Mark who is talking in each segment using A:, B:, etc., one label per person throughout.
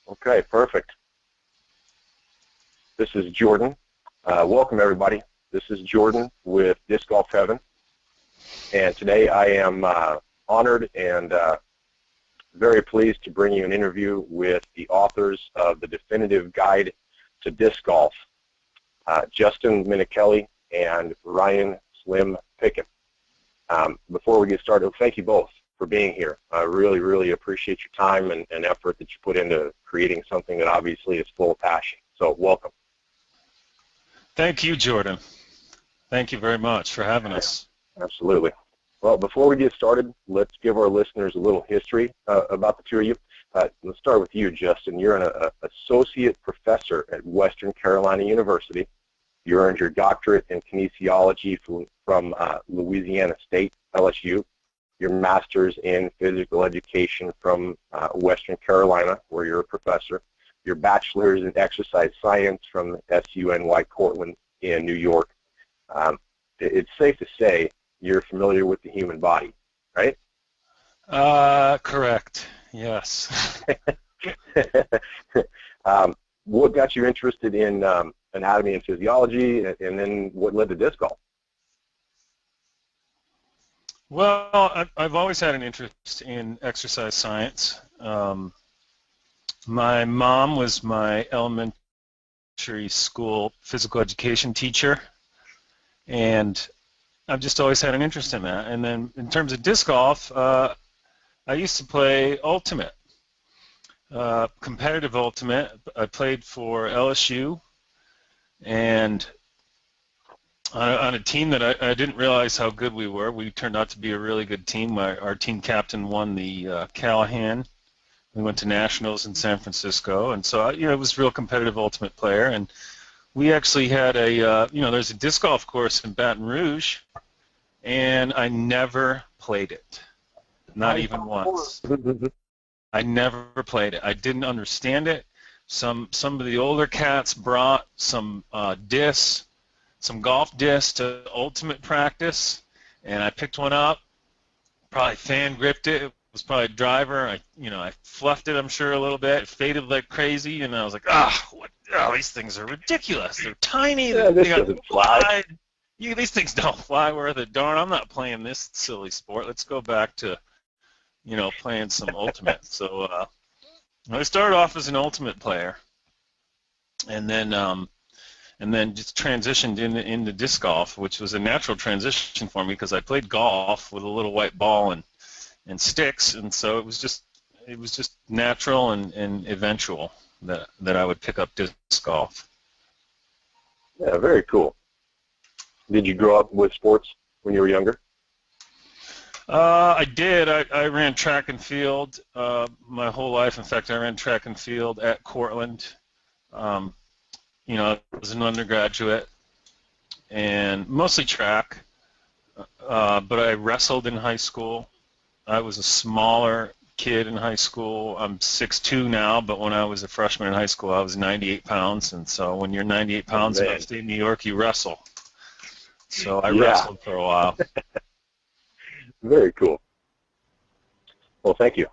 A: Okay, perfect. This is Jordan. Welcome, everybody. This is Jordan with Disc Golf Heaven, and today I am honored and very pleased to bring you an interview with the authors of the definitive guide to disc golf, Justin Menickelli and Ryan Slim Pickens. Before we get started, thank you both for being here. I really, really appreciate your time and effort that you put into creating something that obviously is full of passion. So welcome.
B: Thank you, Jordan. Thank you very much for having us.
A: Absolutely. Well, before we get started, let's give our listeners a little history about the two of you. Let's start with you, Justin. You're an associate professor at Western Carolina University. You earned your doctorate in kinesiology from Louisiana State, LSU. Your master's in physical education from Western Carolina, where you're a professor. Your bachelor's in exercise science from SUNY Cortland in New York. It's safe to say you're familiar with the human body, right?
B: Correct. Yes.
A: What got you interested in anatomy and physiology, and then what led to disc golf?
B: Well, I've always had an interest in exercise science. My mom was my elementary school physical education teacher, and I've just always had an interest in that. And then in terms of disc golf, I used to play ultimate, competitive ultimate. I played for LSU, and on a team that I didn't realize how good we were. We turned out to be a really good team. Our team captain won the Callahan. We went to nationals in San Francisco, and so it was a real competitive ultimate player. And we actually had there's a disc golf course in Baton Rouge, and I never played it, not even once. I never played it. I didn't understand it. Some of the older cats brought some discs, some golf discs to ultimate practice, and I picked one up, probably fan gripped it. It was probably a driver. I fluffed it, I'm sure, a little bit. It faded like crazy, and I was like, these things are ridiculous. They're tiny.
A: Yeah, this doesn't fly.
B: These things don't fly worth a darn. I'm not playing this silly sport. Let's go back to, playing some ultimate. So I started off as an ultimate player, and then just transitioned into disc golf, which was a natural transition for me because I played golf with a little white ball and sticks, and so it was just natural and eventual that I would pick up disc golf.
A: Yeah, very cool. Did you grow up with sports when you were younger?
B: I did. I ran track and field my whole life. In fact, I ran track and field at Cortland. I was an undergraduate, and mostly track, but I wrestled in high school. I was a smaller kid in high school. I'm 6'2" now, but when I was a freshman in high school, I was 98 pounds, and so when you're 98 pounds in upstate New York, you wrestle. So I wrestled for a while.
A: Very cool. Well, thank you.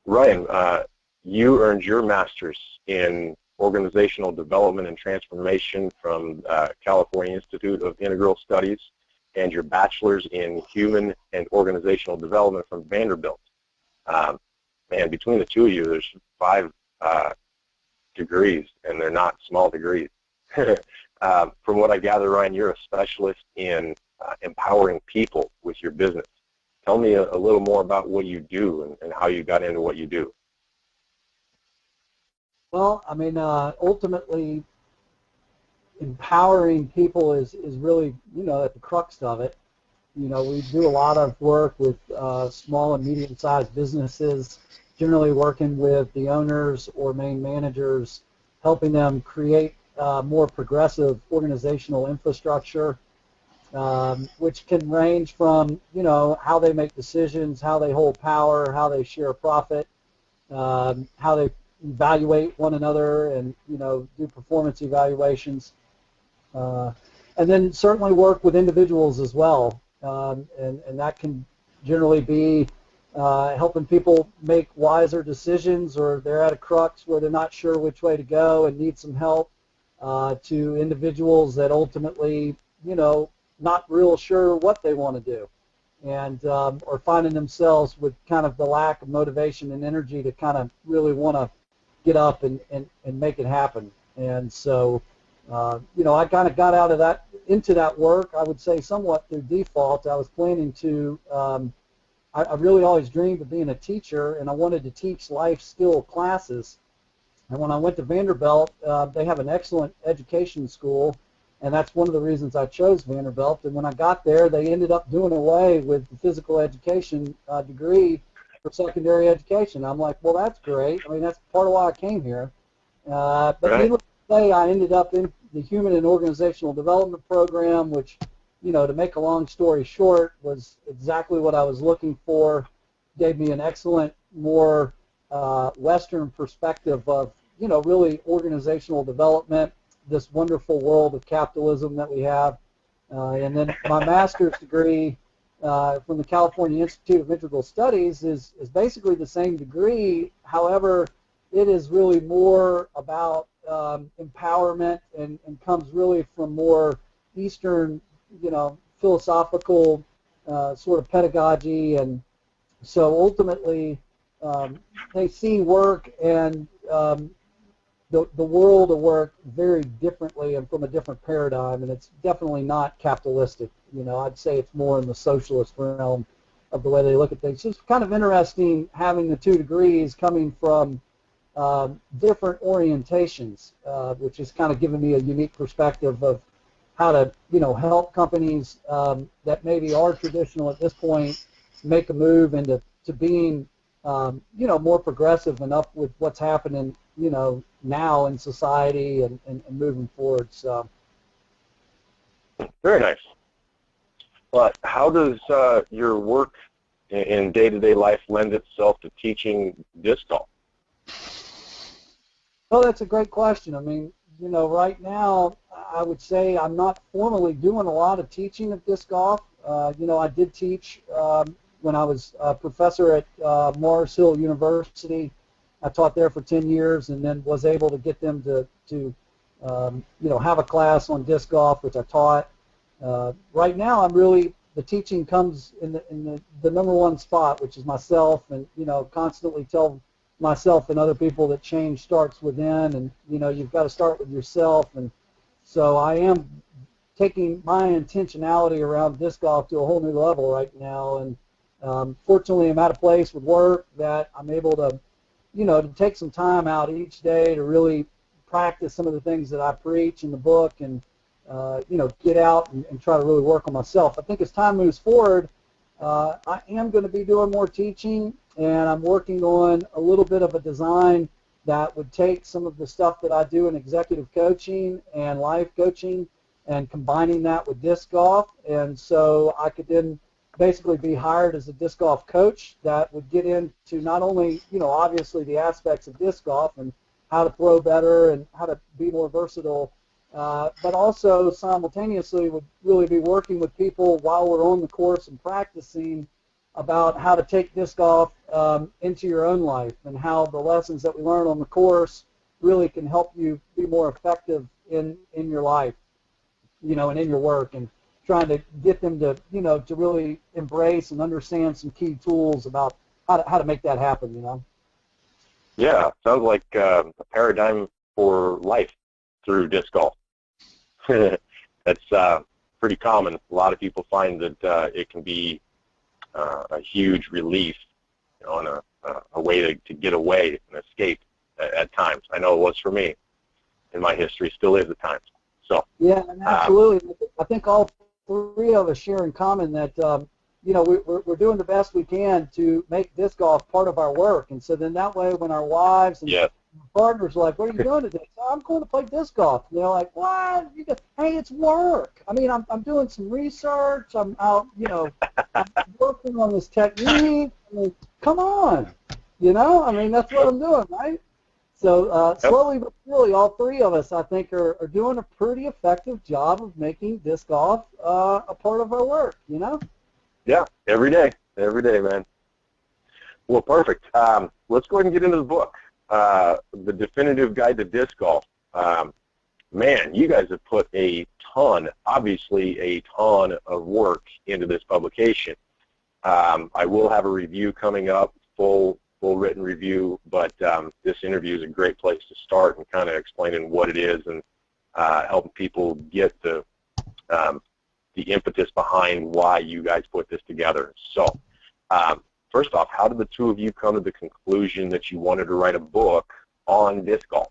A: Ryan, you earned your master's in Organizational Development and Transformation from California Institute of Integral Studies, and your bachelor's in Human and Organizational Development from Vanderbilt. And between the two of you, there's 5 degrees, and they're not small degrees. From what I gather, Ryan, you're a specialist in empowering people with your business. Tell me a little more about what you do and how you got into what you do.
C: Well, ultimately, empowering people is really, at the crux of it. We do a lot of work with small and medium-sized businesses, generally working with the owners or main managers, helping them create more progressive organizational infrastructure, which can range from, how they make decisions, how they hold power, how they share profit, how they evaluate one another and, do performance evaluations. And then certainly work with individuals as well, and that can generally be helping people make wiser decisions, or they're at a crux where they're not sure which way to go and need some help, to individuals that ultimately, not real sure what they want to do, and or finding themselves with kind of the lack of motivation and energy to kind of really want to get up and make it happen. And so, I kind of got out of that, into that work, I would say somewhat through default. I was planning to, I really always dreamed of being a teacher, and I wanted to teach life skill classes. And when I went to Vanderbilt, they have an excellent education school, and that's one of the reasons I chose Vanderbilt. And when I got there, they ended up doing away with the physical education degree for secondary education. I'm like, well, that's great. I mean, that's part of why I came here. But
A: Right.
C: needless to say, I ended up in the Human and Organizational Development Program, which, to make a long story short, was exactly what I was looking for. Gave me an excellent, more Western perspective of, really organizational development, this wonderful world of capitalism that we have. And then my master's degree from the California Institute of Integral Studies is basically the same degree. However, it is really more about empowerment and comes really from more Eastern, philosophical sort of pedagogy. And so ultimately, they see work and the world of work very differently and from a different paradigm, and it's definitely not capitalistic. I'd say it's more in the socialist realm of the way they look at things. So it's kind of interesting having the two degrees coming from different orientations, which has kind of given me a unique perspective of how to, help companies that maybe are traditional at this point make a move into being, more progressive and up with what's happening, now in society and moving forward. So.
A: Very nice. Well, how does your work in day-to-day life lend itself to teaching disc golf?
C: Well, that's a great question. I mean, right now, I would say I'm not formally doing a lot of teaching of disc golf. I did teach when I was a professor at Morris Hill University. I taught there for 10 years and then was able to get them to have a class on disc golf, which I taught. Right now, the teaching comes in the number one spot, which is myself, and, constantly tell myself and other people that change starts within, and, you've got to start with yourself. And so I am taking my intentionality around disc golf to a whole new level right now. And fortunately, I'm at a place with work that I'm able to, to take some time out each day to really practice some of the things that I preach in the book, and get out and try to really work on myself. I think as time moves forward, I am going to be doing more teaching, and I'm working on a little bit of a design that would take some of the stuff that I do in executive coaching and life coaching and combining that with disc golf. And so I could then basically be hired as a disc golf coach that would get into not only, obviously the aspects of disc golf and how to throw better and how to be more versatile, but also simultaneously would really be working with people while we're on the course and practicing about how to take disc golf into your own life, and how the lessons that we learn on the course really can help you be more effective in your life, and in your work, and trying to get them to, to really embrace and understand some key tools about how to make that happen,
A: Yeah, sounds like a paradigm for life through disc golf. That's pretty common. A lot of people find that it can be a huge relief, and a way to get away and escape at times. I know it was for me in my history, still is at times. So
C: yeah, absolutely. I think all three of us share in common that we're doing the best we can to make disc golf part of our work, and so then that way when our wives and partners are like, "What are you doing today?" So, I'm going to play disc golf. And they're like, "What? Hey, it's work. I mean, I'm doing some research. I'm out, I'm working on this technique. I mean, come on, I mean, that's what I'm doing, right?" So slowly but surely, all three of us, I think, are doing a pretty effective job of making disc golf a part of our work,
A: Yeah, every day, man. Well, perfect. Let's go ahead and get into the book, The Definitive Guide to Disc Golf. Man, you guys have put obviously a ton of work into this publication. I will have a review coming up, full written review, but this interview is a great place to start and kind of explaining what it is and helping people get the impetus behind why you guys put this together. So, first off, how did the two of you come to the conclusion that you wanted to write a book on disc golf?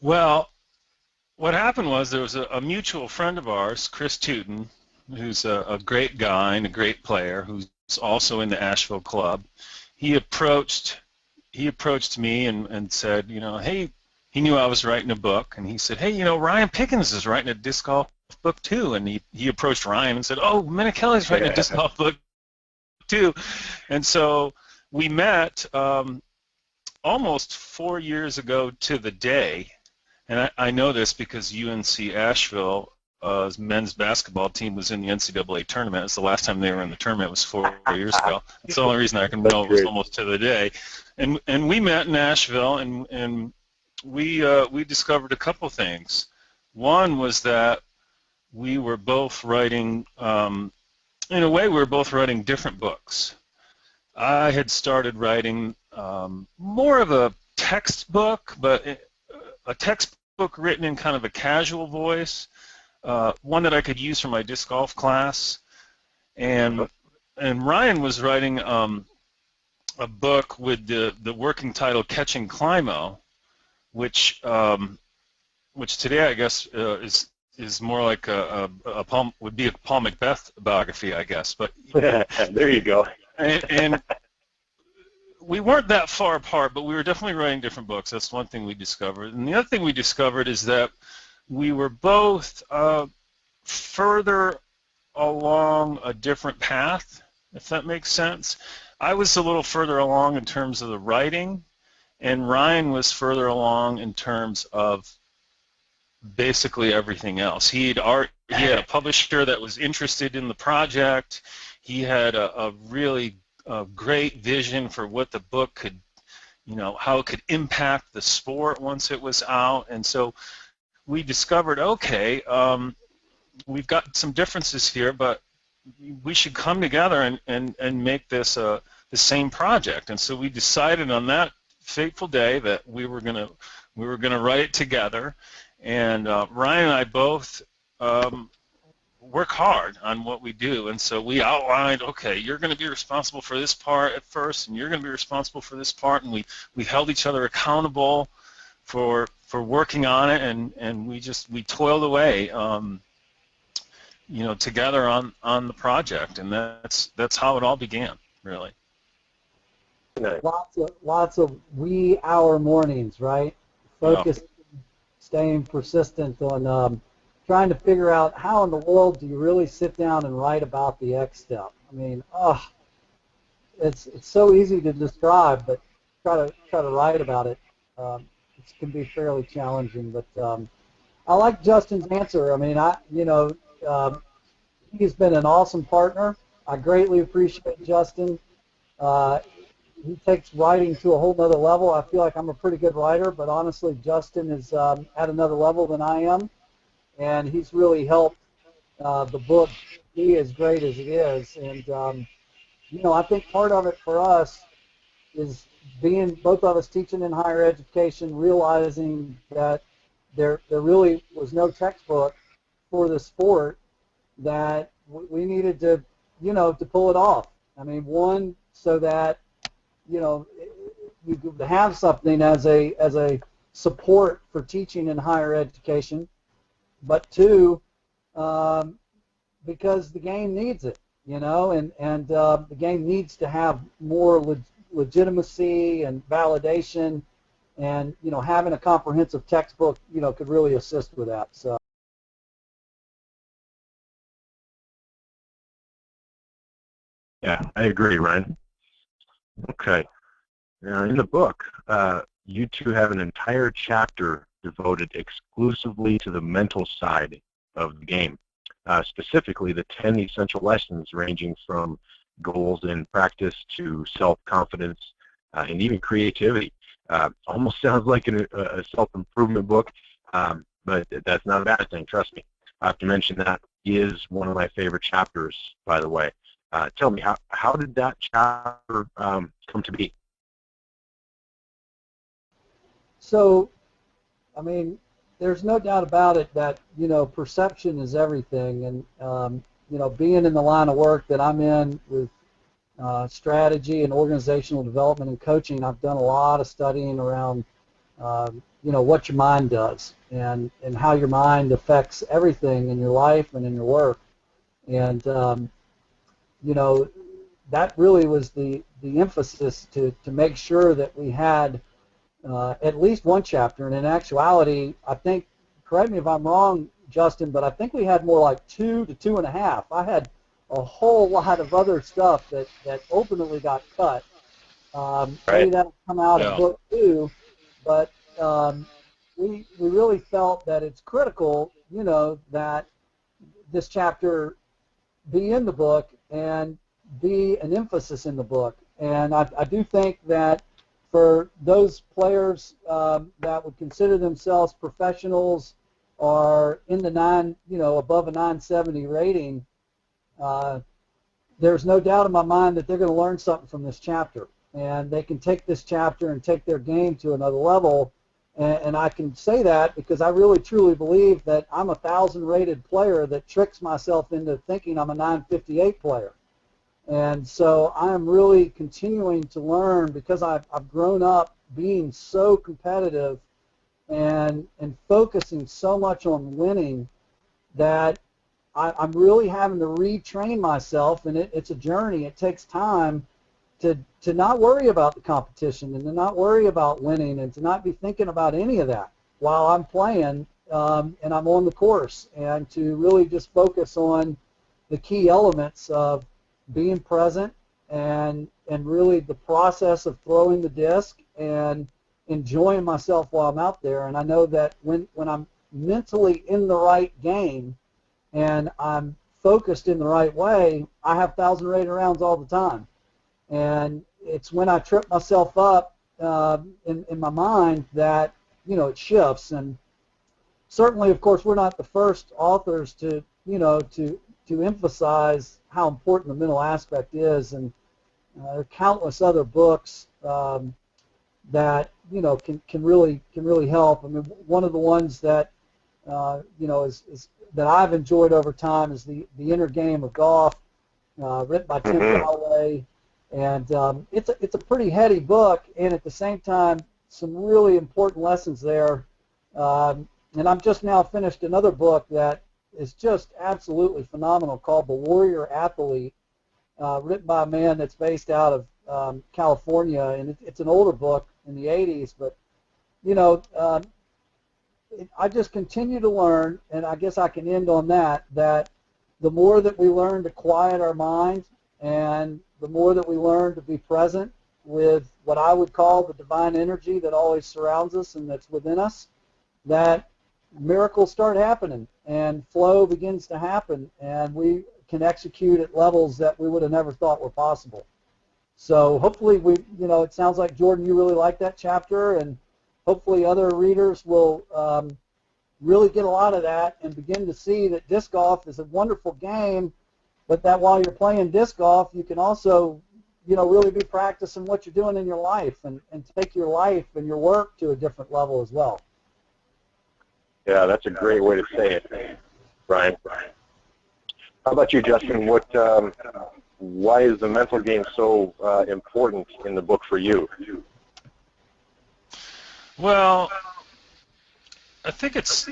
B: Well, what happened was there was a mutual friend of ours, Chris Tootin, who's a great guy and a great player, who's also in the Asheville club. He approached me and said, hey, he knew I was writing a book, and he said, hey, Ryan Pickens is writing a disc golf book too. And he approached Ryan and said, oh, Menickelli's writing a disc golf book too. And so we met almost 4 years ago to the day, and I know this because UNC Asheville men's basketball team was in the NCAA tournament. It's the last time they were in the tournament was 4 years ago. That's the only reason I can know it was almost to the day. And we met in Asheville, and we discovered a couple things. One was that we were both writing, in a way, we were both writing different books. I had started writing more of a textbook, but a textbook written in kind of a casual voice, one that I could use for my disc golf class. And Ryan was writing a book with the working title Catching Climo, which today I guess is more like would be a Paul Macbeth biography, I guess. But
A: there you go.
B: And we weren't that far apart, but we were definitely writing different books. That's one thing we discovered. And the other thing we discovered is that we were both further along a different path, if that makes sense. I was a little further along in terms of the writing, and Ryan was further along in terms of basically everything else. He had a publisher that was interested in the project. He had a really great vision for what the book could, how it could impact the sport once it was out. And so we discovered, okay, we've got some differences here, but we should come together and make this the same project. And so we decided on that fateful day that we were gonna write it together. And Ryan and I both work hard on what we do, and so we outlined, okay, you're going to be responsible for this part at first, and you're going to be responsible for this part, and we held each other accountable for working on it, and we toiled away, together on the project, and that's how it all began, really.
A: Nice.
C: Lots of wee hour mornings, right? Focused, staying persistent on trying to figure out how in the world do you really sit down and write about the X step. I mean, it's so easy to describe, but try to write about it. It can be fairly challenging. But I like Justin's answer. I mean, he's been an awesome partner. I greatly appreciate Justin. He takes writing to a whole nother level. I feel like I'm a pretty good writer, but honestly, Justin is at another level than I am, and he's really helped the book be as great as it is. And I think part of it for us is being both of us teaching in higher education, realizing that there really was no textbook for the sport, that we needed to pull it off. I mean, one, so that you could have something as a support for teaching in higher education, but two, because the game needs it, and the game needs to have more legitimacy and validation, and having a comprehensive textbook could really assist with that. So.
A: Yeah, I agree, Ryan. Okay. Now, in the book, you two have an entire chapter devoted exclusively to the mental side of the game. specifically the 10 essential lessons ranging from goals and practice to self-confidence and even creativity. Almost sounds like a self-improvement book, but that's not a bad thing, trust me. I have to mention that is one of my favorite chapters, by the way. Tell me, how did that chapter come to be?
C: So, I mean, there's no doubt about it that, perception is everything. And, being in the line of work that I'm in with strategy and organizational development and coaching, I've done a lot of studying around, what your mind does and how your mind affects everything in your life and in your work. And, that really was the emphasis to make sure that we had at least one chapter. And in actuality, I think, correct me if I'm wrong, Justin, but I think we had more like 2 to 2.5. I had a whole lot of other stuff that ultimately got cut. Maybe that'll come out in book 2, but we really felt that it's critical, that this chapter be in the book and be an emphasis in the book. And I do think that for those players that would consider themselves professionals or in the above a 970 rating, there's no doubt in my mind that they're going to learn something from this chapter. And they can take this chapter and take their game to another level. And I can say that because I really truly believe that I'm a 1,000 rated player that tricks myself into thinking I'm a 958 player. And so I'm really continuing to learn because I've grown up being so competitive and focusing so much on winning that I'm really having to retrain myself, and it's a journey. It takes time to not worry about the competition and to not worry about winning and to not be thinking about any of that while I'm playing and I'm on the course, and to really just focus on the key elements of being present and really the process of throwing the disc and enjoying myself while I'm out there. And I know that when I'm mentally in the right game and I'm focused in the right way, I have 1,000 rated rounds all the time. And it's when I trip myself up in my mind that, it shifts. And certainly, of course, we're not the first authors to emphasize how important the mental aspect is. And there are countless other books that, can really help. I mean, one of the ones that, is that I've enjoyed over time is the Inner Game of Golf, written by Tim Calloway. And it's a pretty heady book, and at the same time, some really important lessons there. And I'm just now finished another book that is just absolutely phenomenal called The Warrior Athlete, written by a man that's based out of California, and it's an older book in the 80s. But, I just continue to learn, and I guess I can end on that the more that we learn to quiet our mind and the more that we learn to be present with what I would call the divine energy that always surrounds us and that's within us, that miracles start happening and flow begins to happen, and we can execute at levels that we would have never thought were possible. So hopefully it sounds like, Jordan, you really like that chapter, and hopefully other readers will really get a lot of that and begin to see that disc golf is a wonderful game, but that while you're playing disc golf, you can also, really be practicing what you're doing in your life and take your life and your work to a different level as well.
A: Yeah, that's a great way to say it, Brian. How about you, Justin? Why is the mental game so important in the book for you?
B: Well, I think it's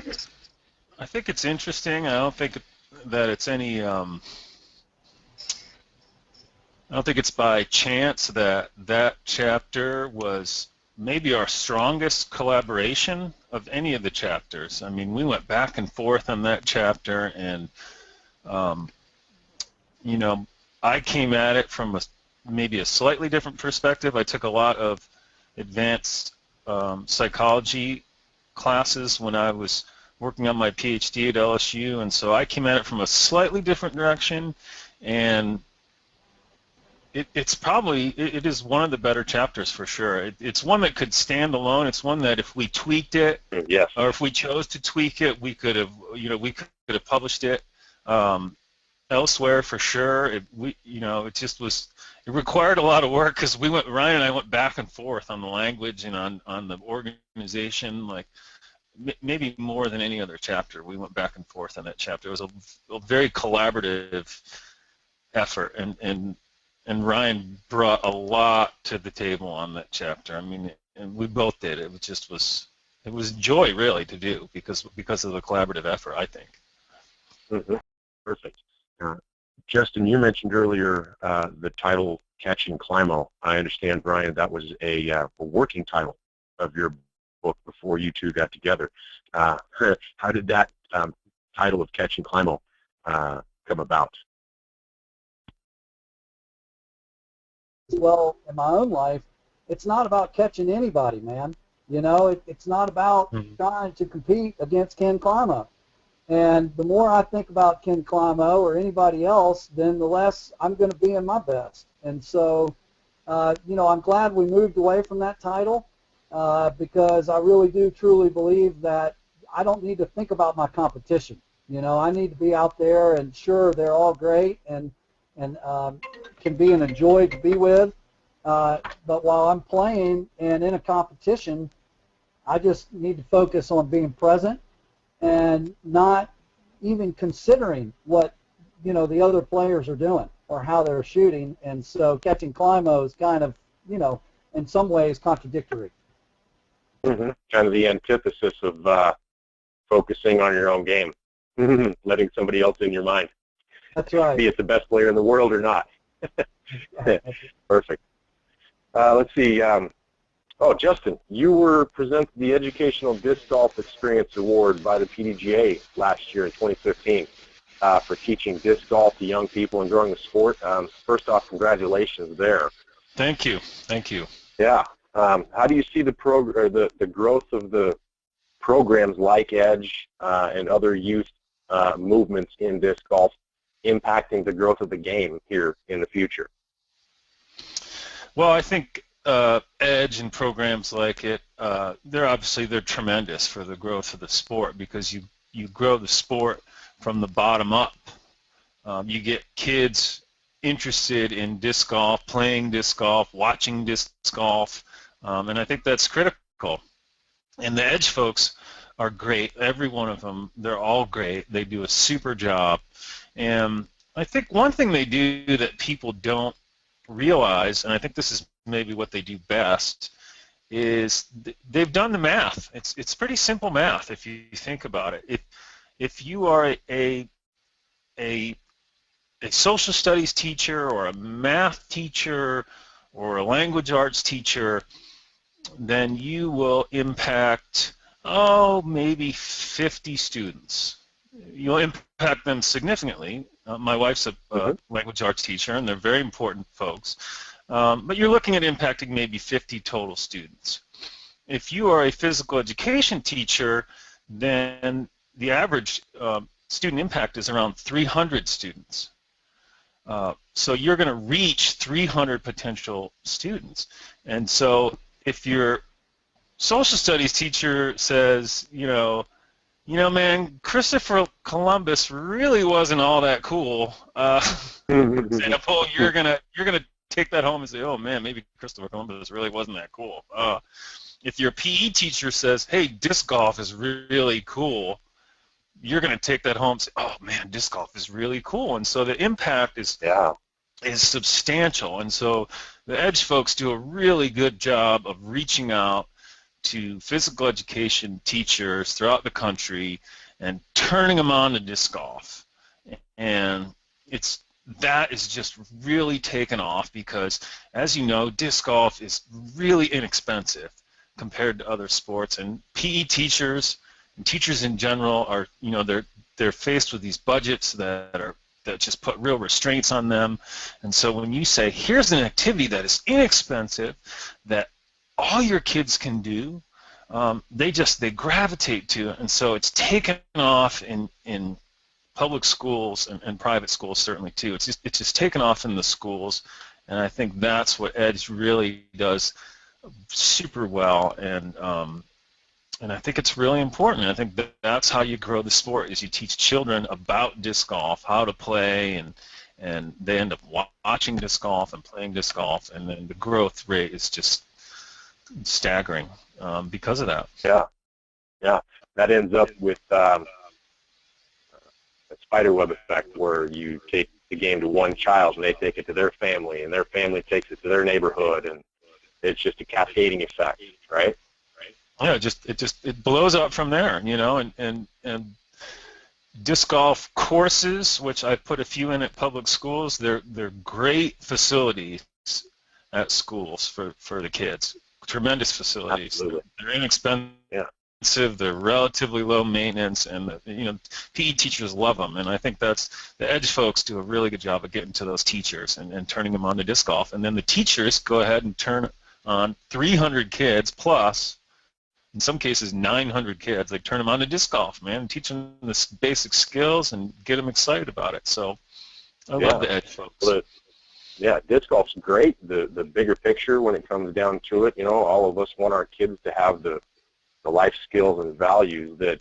B: interesting. I don't think that it's any. I don't think it's by chance that chapter was maybe our strongest collaboration of any of the chapters. I mean, we went back and forth on that chapter, and I came at it from maybe a slightly different perspective. I took a lot of advanced psychology classes when I was working on my PhD at LSU, and so I came at it from a slightly different direction, and it is one of the better chapters for sure. It's one that could stand alone. It's one that if we tweaked it,
A: Yes.
B: or if we chose to tweak it, we could have published it elsewhere for sure. It just was. It required a lot of work because Ryan and I went back and forth on the language and on the organization, like maybe more than any other chapter. We went back and forth on that chapter. It was a very collaborative effort, and Ryan brought a lot to the table on that chapter. I mean, and we both did. It was joy really to do because of the collaborative effort, I think.
A: Mm-hmm. Perfect. Justin, you mentioned earlier the title Catching Climo. I understand, Brian, that was a working title of your book before you two got together. How did that title of Catching Climo come about?
C: Well, in my own life, it's not about catching anybody, man. It's not about trying to compete against Ken Climo. And the more I think about Ken Climo or anybody else, then the less I'm going to be in my best. And so, I'm glad we moved away from that title because I really do truly believe that I don't need to think about my competition. I need to be out there, and sure, they're all great and can be a joy to be with. But while I'm playing and in a competition, I just need to focus on being present and not even considering what the other players are doing or how they're shooting. And so Catching Climo is kind of in some ways contradictory.
A: Mm-hmm. Kind of the antithesis of focusing on your own game, letting somebody else in your mind.
C: That's right.
A: Be it the best player in the world or not. Perfect. Let's see. Justin, you were presented the Educational Disc Golf Experience Award by the PDGA last year in 2015 for teaching disc golf to young people and growing the sport. First off, congratulations there.
B: Thank you. Thank you.
A: Yeah. How do you see the growth of the programs like Edge and other youth movements in disc golf impacting the growth of the game here in the future?
B: Well, I think Edge and programs like it, they're tremendous for the growth of the sport because you grow the sport from the bottom up. You get kids interested in disc golf, playing disc golf, watching disc golf, and I think that's critical. And the Edge folks are great. Every one of them, they're all great. They do a super job. And I think one thing they do that people don't realize, and I think this is maybe what they do best, is they've done the math. It's pretty simple math if you think about it. If you are a social studies teacher or a math teacher or a language arts teacher, then you will impact maybe 50 students. You'll impact them significantly. My wife's a language arts teacher, and they're very important folks. But you're looking at impacting maybe 50 total students. If you are a physical education teacher, then the average student impact is around 300 students. So you're going to reach 300 potential students. And so if your social studies teacher says, man, Christopher Columbus really wasn't all that cool. For example, you're gonna take that home and say, oh man, maybe Christopher Columbus really wasn't that cool. If your PE teacher says, hey, disc golf is really cool, you're gonna take that home and say, oh man, disc golf is really cool. And so the impact is substantial. And so the Edge folks do a really good job of reaching out to physical education teachers throughout the country and turning them on to disc golf. And that is just really taken off because, as you know, disc golf is really inexpensive compared to other sports, and PE teachers and teachers in general are, they're faced with these budgets that just put real restraints on them. And so when you say, here's an activity that is inexpensive, that all your kids can do, they gravitate to it, and so it's taken off in public schools and private schools certainly too. It's just taken off in the schools, and I think that's what Edge really does super well, and I think it's really important. I think that's how you grow the sport, is you teach children about disc golf, how to play, and they end up watching disc golf and playing disc golf, and then the growth rate is just staggering because of that.
A: Yeah. That ends up with a spiderweb effect where you take the game to one child and they take it to their family, and their family takes it to their neighborhood, and it's just a cascading effect, right?
B: Yeah, it blows up from there, and disc golf courses, which I put a few in at public schools, they're great facilities at schools for the kids. Tremendous facilities.
A: Absolutely.
B: They're inexpensive.
A: Yeah.
B: They're relatively low maintenance, and PE teachers love them. And I think the Edge folks do a really good job of getting to those teachers and turning them on to disc golf. And then the teachers go ahead and turn on 300 kids plus, in some cases 900 kids. They turn them on to disc golf, man, and teach them the basic skills and get them excited about it. So I love the Edge folks.
A: Yeah, disc golf's great. The bigger picture, when it comes down to it, all of us want our kids to have the life skills and values that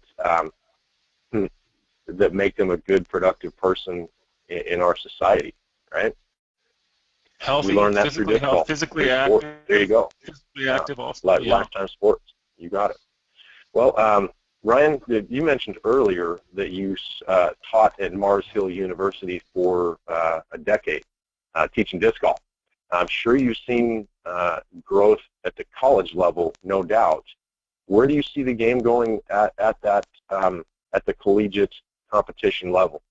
A: that make them a good, productive person in our society, right?
B: Healthy,
A: we learn that through disc golf.
B: Physically active.
A: There you go.
B: Physically active also.
A: Lifetime sports. You got it. Well, Ryan, you mentioned earlier that you taught at Mars Hill University for a decade, teaching disc golf. I'm sure you've seen growth at the college level, no doubt. Where do you see the game going at the collegiate competition level?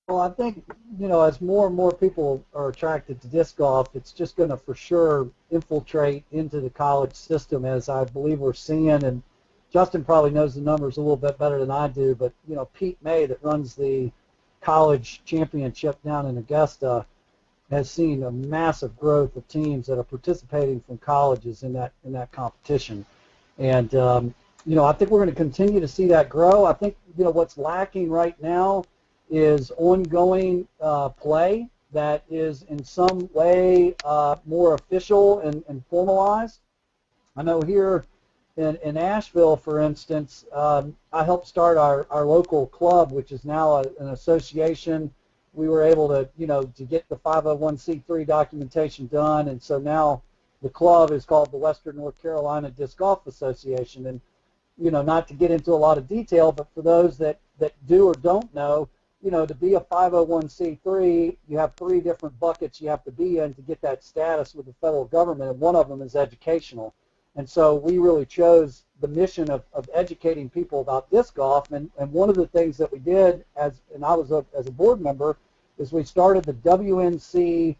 C: Well, I think, as more and more people are attracted to disc golf, it's just going to for sure infiltrate into the college system, as I believe we're seeing. And Justin probably knows the numbers a little bit better than I do, but, Pete May, that runs the college championship down in Augusta, has seen a massive growth of teams that are participating from colleges in that competition. And, I think we're going to continue to see that grow. I think, what's lacking right now is ongoing play that is in some way more official and formalized. I know here in Asheville, for instance, I helped start our local club, which is now an association. We were able to, to get the 501c3 documentation done, and so now the club is called the Western North Carolina Disc Golf Association. And, not to get into a lot of detail, but for those that do or don't know, to be a 501c3, you have 3 different buckets you have to be in to get that status with the federal government, and one of them is educational. And so we really chose the mission of educating people about disc golf, and one of the things that we did, as I was as a board member, is we started the WNC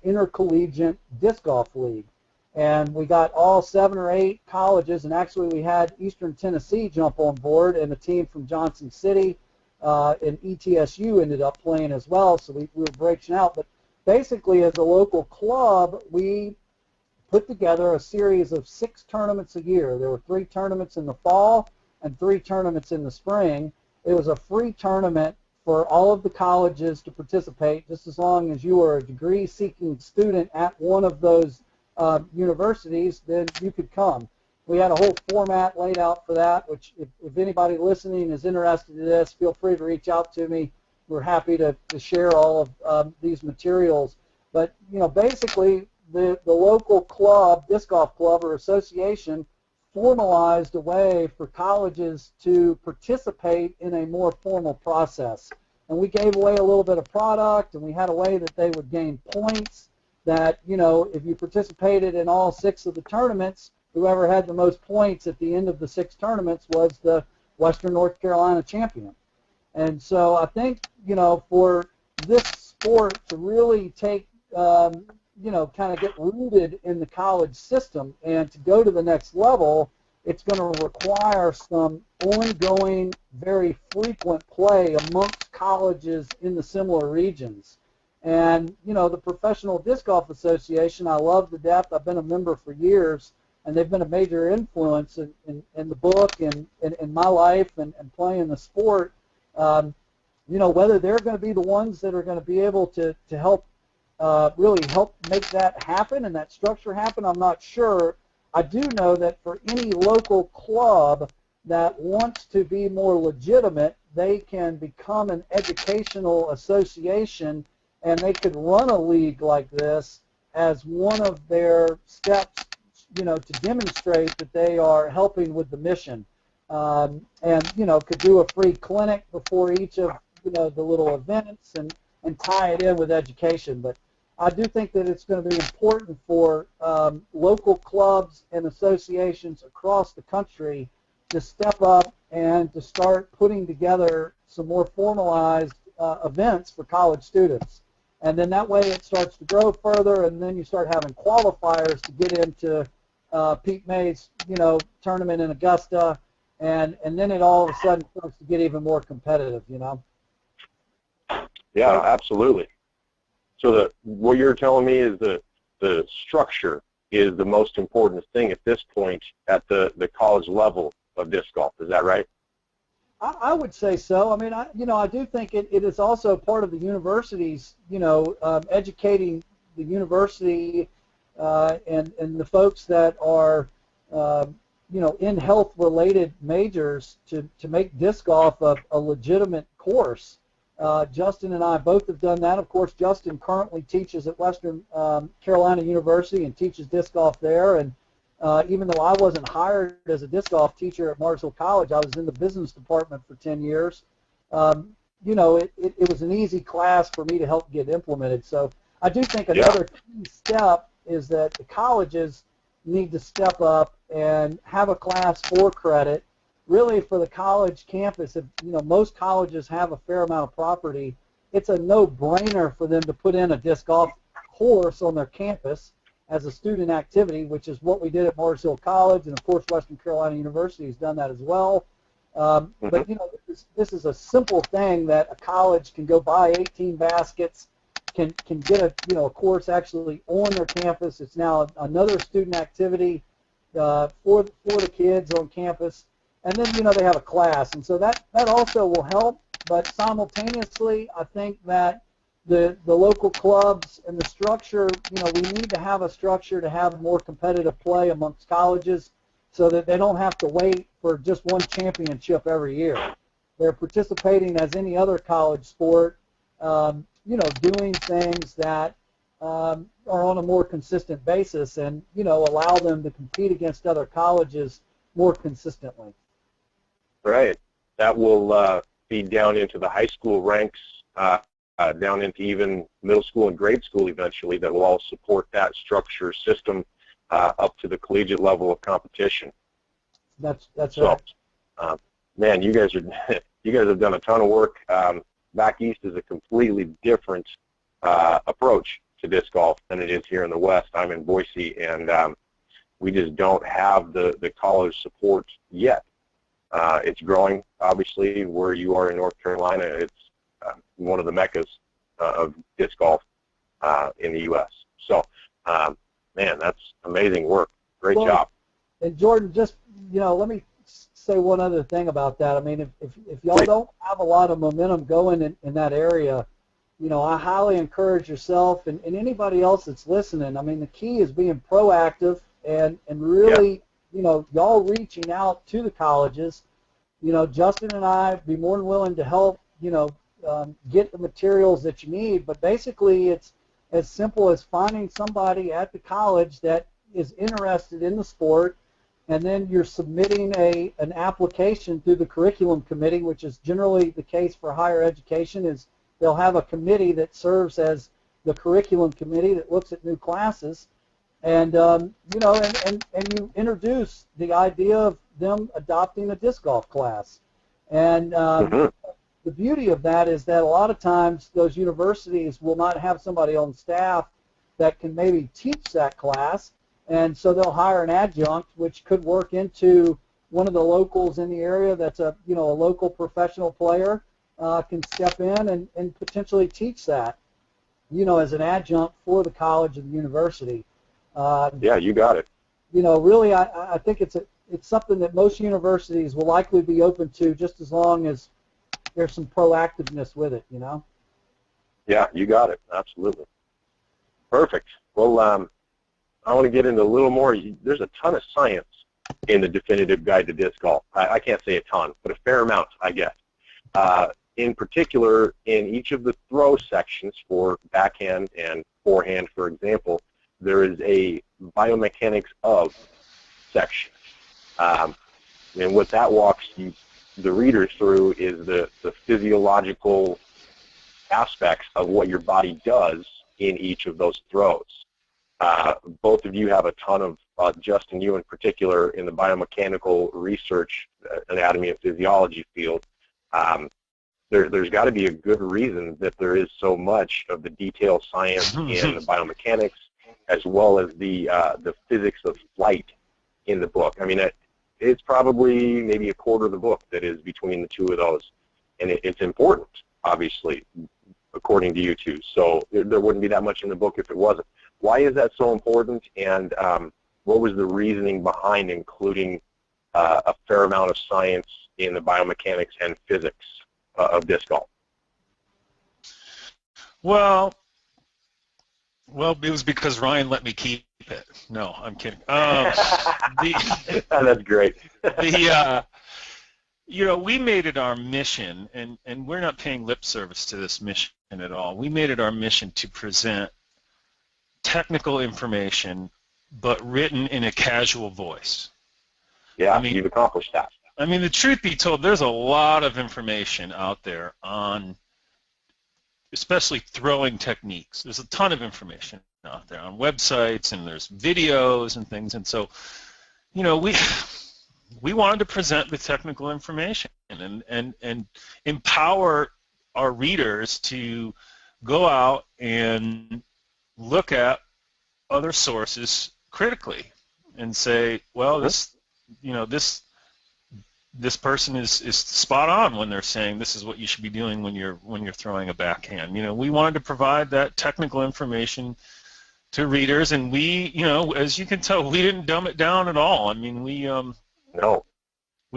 C: Intercollegiate Disc Golf League. And we got all 7 or 8 colleges, and actually we had Eastern Tennessee jump on board, and a team from Johnson City and ETSU ended up playing as well, so we were branching out. But basically, as a local club, we put together a series of 6 tournaments a year. There were 3 tournaments in the fall and 3 tournaments in the spring. It was a free tournament for all of the colleges to participate, just as long as you were a degree-seeking student at one of those universities, then you could come. We had a whole format laid out for that, which if anybody listening is interested in this, feel free to reach out to me. We're happy to share all of these materials. But, basically, the local club, disc golf club or association, formalized a way for colleges to participate in a more formal process. And we gave away a little bit of product, and we had a way that they would gain points that, if you participated in all 6 of the tournaments, whoever had the most points at the end of the 6 tournaments was the Western North Carolina champion. And so I think, for this sport to really take, kind of get rooted in the college system and to go to the next level, it's going to require some ongoing, very frequent play amongst colleges in the similar regions. And, the Professional Disc Golf Association, I love the depth. I've been a member for years. and they've been a major influence in the book and in my life and playing the sport. Whether they're going to be the ones that are going to be able to help really help make that happen and that structure happen, I'm not sure. I do know that for any local club that wants to be more legitimate, they can become an educational association, and they could run a league like this as one of their steps, to demonstrate that they are helping with the mission. And, could do a free clinic before each of, the little events and tie it in with education. But I do think that it's going to be important for local clubs and associations across the country to step up and to start putting together some more formalized events for college students. And then that way it starts to grow further, and then you start having qualifiers to get into Pete May's, tournament in Augusta, and then it all of a sudden starts to get even more competitive,
A: Yeah, absolutely. So what you're telling me is the structure is the most important thing at this point at the college level of disc golf. Is that right?
C: I would say so. I mean, I do think it is also part of the universities, educating the university and the folks that are, in health-related majors to make disc golf a legitimate course. Justin and I both have done that. Of course, Justin currently teaches at Western Carolina University and teaches disc golf there. And even though I wasn't hired as a disc golf teacher at Mars Hill College, I was in the business department for 10 years. It was an easy class for me to help get implemented. So I do think another key step is that the colleges need to step up and have a class for credit. Really, for the college campus, if most colleges have a fair amount of property, it's a no-brainer for them to put in a disc golf course on their campus as a student activity, which is what we did at Mars Hill College, and of course Western Carolina University has done that as well. But this is a simple thing that a college can go buy 18 baskets, can get a course actually on their campus. It's now another student activity for the kids on campus. And then, they have a class. And so that also will help. But simultaneously, I think that the local clubs and the structure, we need to have a structure to have more competitive play amongst colleges so that they don't have to wait for just one championship every year. They're participating as any other college sport, doing things that are on a more consistent basis and, allow them to compete against other colleges more consistently.
A: Right. That will feed down into the high school ranks, down into even middle school and grade school eventually, that will all support that structure system up to the collegiate level of competition.
C: That's
A: so,
C: right.
A: Man, you guys have done a ton of work. Back east is a completely different approach to disc golf than it is here in the West. I'm in Boise, and we just don't have the college support yet. It's growing, obviously. Where you are in North Carolina, it's one of the meccas of disc golf in the U.S. So, man, that's amazing work. Great job.
C: And Jordan, just let me say one other thing about that. I mean, if y'all don't have a lot of momentum going in that area, I highly encourage yourself and anybody else that's listening. I mean, the key is being proactive and really, y'all reaching out to the colleges. Justin and I be more than willing to help, get the materials that you need. But basically, it's as simple as finding somebody at the college that is interested in the sport, and then you're submitting an application through the curriculum committee, which is generally the case for higher education. Is they'll have a committee that serves as the curriculum committee that looks at new classes. And and you introduce the idea of them adopting a disc golf class. And the beauty of that is that a lot of times those universities will not have somebody on staff that can maybe teach that class, and so they'll hire an adjunct, which could work into one of the locals in the area that's a local professional player can step in and potentially teach that, as an adjunct for the college or the university.
A: Yeah, you got it.
C: really, I think it's something that most universities will likely be open to, just as long as there's some proactiveness with it.
A: Yeah, you got it. Absolutely. Perfect. Well, I want to get into a little more. There's a ton of science in the definitive guide to disc golf. I can't say a ton, but a fair amount, I guess. In particular, in each of the throw sections for backhand and forehand, for example, there is a biomechanics of section. And what that walks the readers through is the physiological aspects of what your body does in each of those throws. Both of you have a ton of, Justin, you in particular, in the biomechanical research, anatomy and physiology field. There's got to be a good reason that there is so much of the detailed science in the biomechanics, as well as the physics of flight in the book. I mean, it's probably maybe a quarter of the book that is between the two of those, and it's important, obviously, according to you two. So there wouldn't be that much in the book if it wasn't. Why is that so important, and what was the reasoning behind including a fair amount of science in the biomechanics and physics of disc golf?
B: Well, it was because Ryan let me keep it. No, I'm kidding.
A: That's great.
B: We made it our mission, and we're not paying lip service to this mission at all. We made it our mission to present technical information, but written in a casual voice.
A: Yeah, I mean, you've accomplished that.
B: I mean, the truth be told, there's a lot of information out there on, especially throwing techniques. There's a ton of information out there on websites, and there's videos and things, and so, we wanted to present the technical information and empower our readers to go out and look at other sources critically and say, well, this person is spot on when they're saying this is what you should be doing when you're throwing a backhand. We wanted to provide that technical information to readers, and we, as you can tell, we didn't dumb it down at all. I mean, we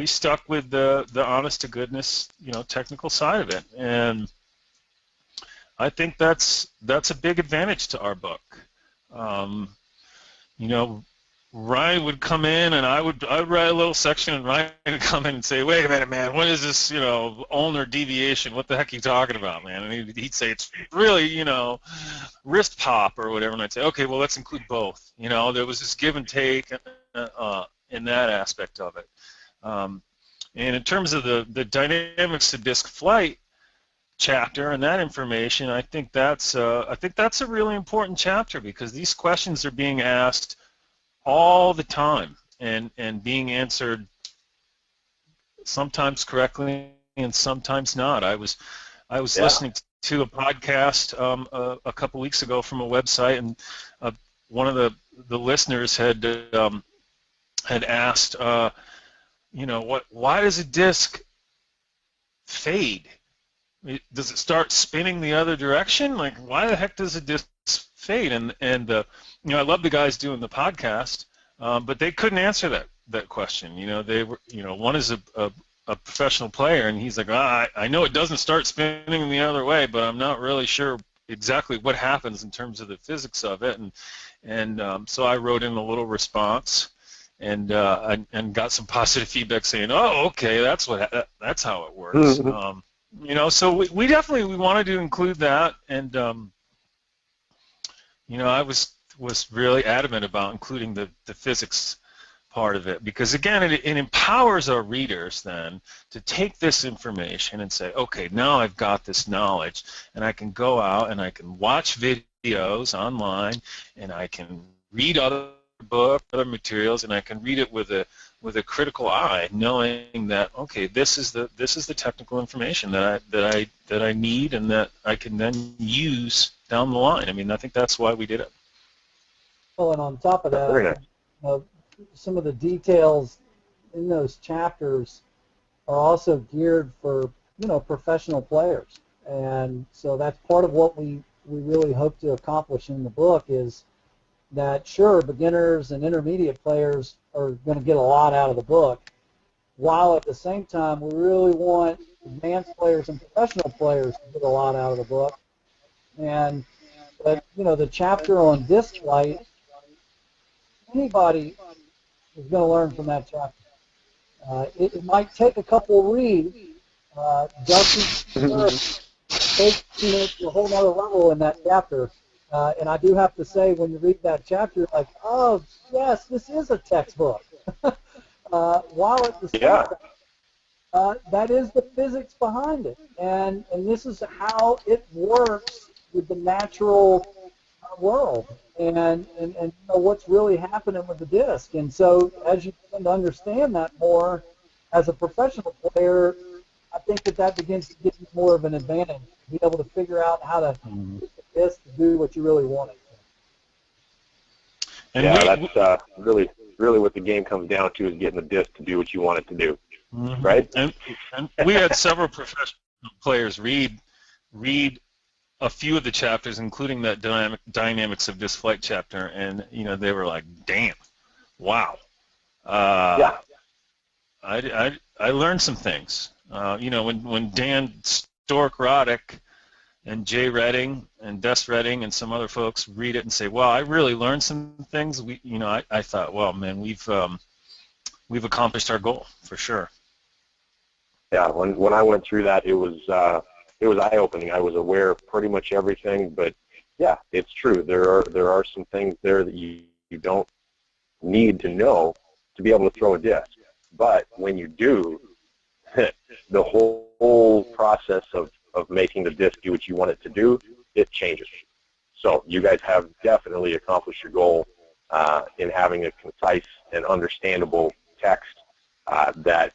B: stuck with the honest to goodness, technical side of it, and I think that's a big advantage to our book. Ryan would come in, and I would write a little section, and Ryan would come in and say, "Wait a minute, man, what is this, ulnar deviation? What the heck are you talking about, man?" And he'd say, "It's really, wrist pop or whatever," and I'd say, "Okay, well, let's include both." There was this give and take in that aspect of it. And in terms of the dynamics of disc flight chapter and that information, I think that's a really important chapter, because these questions are being asked all the time and being answered sometimes correctly and sometimes not. I was listening to a podcast a couple weeks ago from a website, and one of the listeners had asked, why does a disc fade? Does it start spinning the other direction? Like, why the heck does a disc fade? And I love the guys doing the podcast, but they couldn't answer that question. They were, one is a professional player, and he's like, I know it doesn't start spinning the other way, but I'm not really sure exactly what happens in terms of the physics of it. And so I wrote in a little response, and got some positive feedback saying, "Oh, okay, that's how it works." So we definitely wanted to include that, and I was really adamant about including the physics part of it, because again, it empowers our readers then to take this information and say, okay, now I've got this knowledge, and I can go out and I can watch videos online, and I can read other books, other materials, and I can read it with a critical eye, knowing that, okay, this is the technical information that I need, and that I can then use down the line. I mean, I think that's why we did it.
C: Well, and on top of that, some of the details in those chapters are also geared for professional players, and so that's part of what we really hope to accomplish in the book is that sure, beginners and intermediate players are going to get a lot out of the book, while at the same time we really want advanced players and professional players to get a lot out of the book. And but the chapter on disc flight, anybody is going to learn from that chapter. It might take a couple reads. Justin takes to a whole other level in that chapter. And I do have to say, when you read that chapter, like, oh, yes, this is a textbook. While at the same time, that is the physics behind it. And this is how it works with the natural world and what's really happening with the disc. And so as you begin to understand that more as a professional player, I think that begins to give you more of an advantage, to be able to figure out how to get the disc to do what you really want it to.
B: And
A: yeah, that's really what the game comes down to, is getting the disc to do what you want it to do, right?
B: And we had several professional players read a few of the chapters, including that dynamics of disc flight chapter, and they were like, "Damn, wow."
A: Yeah.
B: I learned some things. When Dan Stork-Roddick and Jay Redding and Des Redding and some other folks read it and say, "Well, I really learned some things." I thought, well, man, we've accomplished our goal for sure.
A: Yeah, when I went through that, it was eye-opening. I was aware of pretty much everything, but yeah, it's true. There are some things there that you don't need to know to be able to throw a disc. But when you do, the whole process of making the disc do what you want it to do, it changes. So you guys have definitely accomplished your goal in having a concise and understandable text that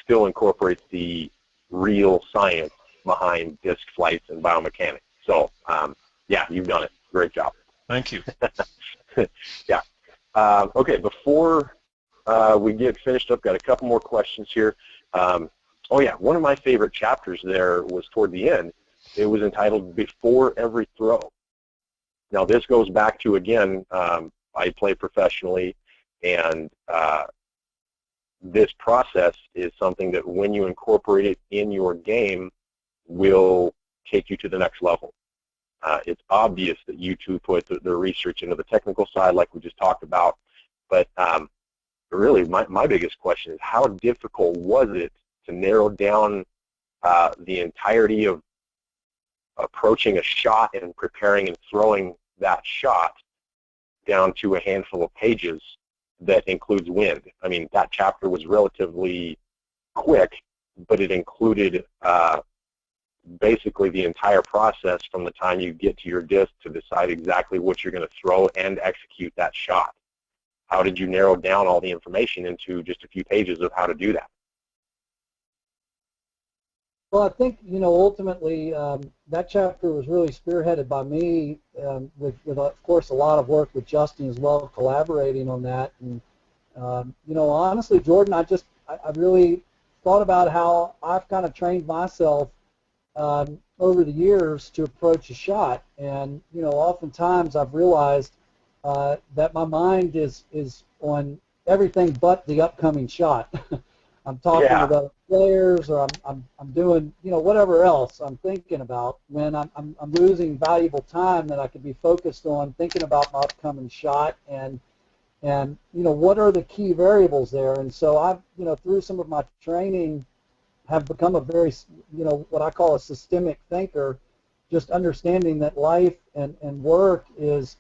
A: still incorporates the real science behind disc flights and biomechanics. So, yeah, you've done it. Great job.
B: Thank you.
A: Yeah. Okay, before we get finished up, got a couple more questions here. Oh, yeah, one of my favorite chapters there was toward the end. It was entitled Before Every Throw. Now, this goes back to, again, I play professionally, and this process is something that when you incorporate it in your game will take you to the next level. It's obvious that you two put the research into the technical side like we just talked about, but really my biggest question is, how difficult was it to narrow down the entirety of approaching a shot and preparing and throwing that shot down to a handful of pages that includes wind? I mean, that chapter was relatively quick, but it included basically the entire process from the time you get to your disc to decide exactly what you're going to throw and execute that shot. How did you narrow down all the information into just a few pages of how to do that?
C: Well, I think, ultimately that chapter was really spearheaded by me with, of course, a lot of work with Justin as well, collaborating on that. And, honestly, Jordan, I really thought about how I've kind of trained myself over the years to approach a shot. And, oftentimes I've realized that my mind is on everything but the upcoming shot. I'm talking about players, or I'm doing whatever else I'm thinking about, when I'm losing valuable time that I could be focused on thinking about my upcoming shot and what are the key variables there. And so I've through some of my training have become a very what I call a systemic thinker, just understanding that life and work is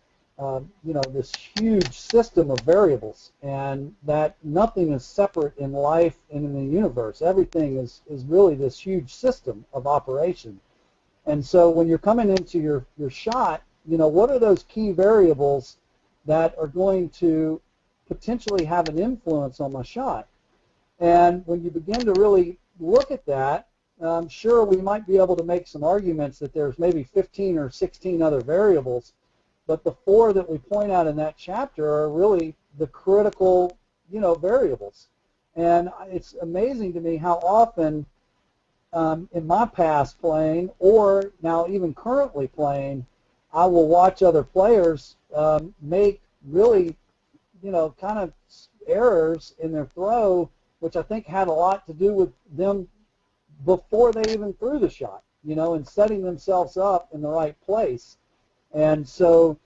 C: this huge system of variables, and that nothing is separate in life and in the universe. Everything is really this huge system of operation. And so when you're coming into your shot, what are those key variables that are going to potentially have an influence on my shot? And when you begin to really look at that, sure, we might be able to make some arguments that there's maybe 15 or 16 other variables, but the 4 that we point out in that chapter are really the critical, variables. And it's amazing to me how often in my past playing, or now even currently playing, I will watch other players make really, kind of errors in their throw, which I think had a lot to do with them before they even threw the shot, and setting themselves up in the right place. And so,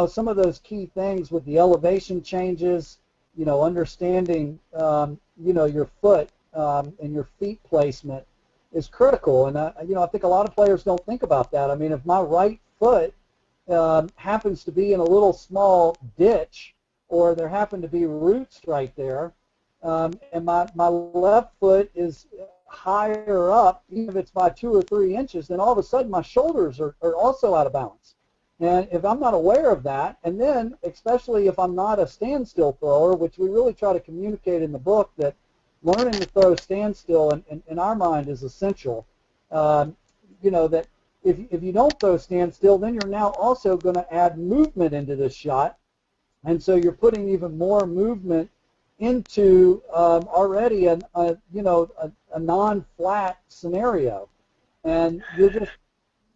C: some of those key things with the elevation changes, understanding, your foot and your feet placement is critical. And, I think a lot of players don't think about that. I mean, if my right foot happens to be in a little small ditch, or there happen to be roots right there, and my left foot is higher up, even if it's by 2 or 3 inches, then all of a sudden my shoulders are also out of balance. And if I'm not aware of that, and then especially if I'm not a standstill thrower, which we really try to communicate in the book, that learning to throw standstill in our mind is essential. That if you don't throw standstill, then you're now also going to add movement into this shot, and so you're putting even more movement into already a non-flat scenario, and you're just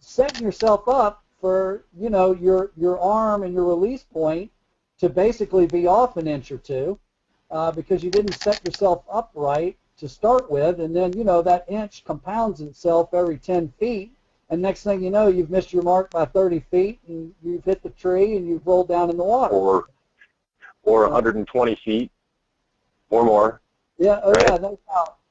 C: setting yourself up for your arm and your release point to basically be off an inch or two, because you didn't set yourself up right to start with, and then that inch compounds itself every 10 feet, and next thing you know, you've missed your mark by 30 feet, and you've hit the tree, and you've rolled down in the water.
A: Or 120 feet or more.
C: Yeah,
A: right?
C: Yeah,